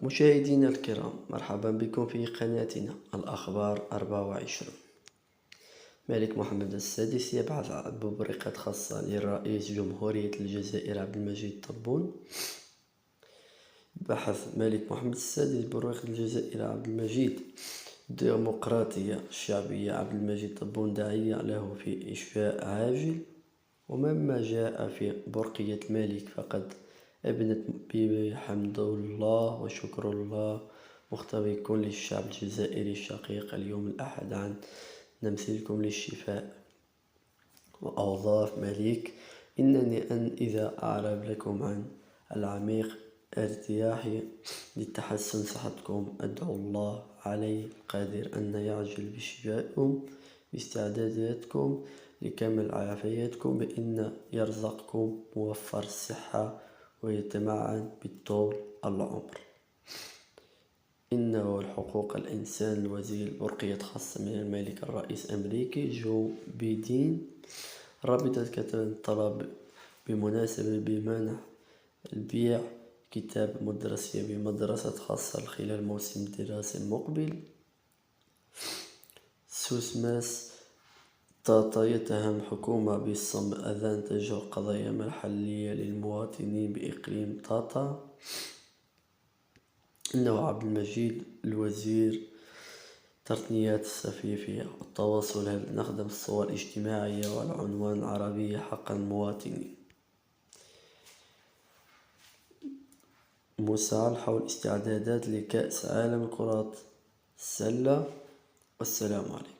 مشاهدينا الكرام، مرحبا بكم في قناتنا الأخبار 24. الملك محمد السادس يبعث ببرقة خاصة لرئيس جمهورية الجزائر عبد المجيد تبون. بحث الملك محمد السادس ببرقة الجزائر عبد المجيد الديمقراطية الشعبية عبد المجيد تبون داعية له في إشفاء عاجل. ومما جاء في برقية الملك فقد أبنت بحمد الله وشكر الله مختبئ كل الشعب الجزائري الشقيق اليوم الأحد عن نمثلكم للشفاء. وأوضاف ملك: إنني إذا أعرب لكم عن العميق ارتياحي لتحسن صحتكم أدعو الله علي القادر أن يعجل بشفائكم باستعداداتكم لكمال عافيتكم بأن يرزقكم موفر الصحة ويتمعن بالطول العمر. إنه الحقوق الإنسان الوزير برقية خاصة من الملك الرئيس الأمريكي جو بيدين. رابطة كتبت الطلب بمناسبة بمنح البيع كتاب مدرسية بمدرسة خاصة خلال موسم الدراسي المقبل. سوسماس طاطا يتهم حكومة بصم أذان تجاه قضايا محلية للمواطنين بإقليم طاطا. إنه عبد المجيد الوزير تقنيات السفيفية والتواصل هل نخدم الصور الاجتماعية والعنوان العربية حقا المواطنين. مساعد حول استعدادات لكأس عالم كرة السلة. والسلام عليكم.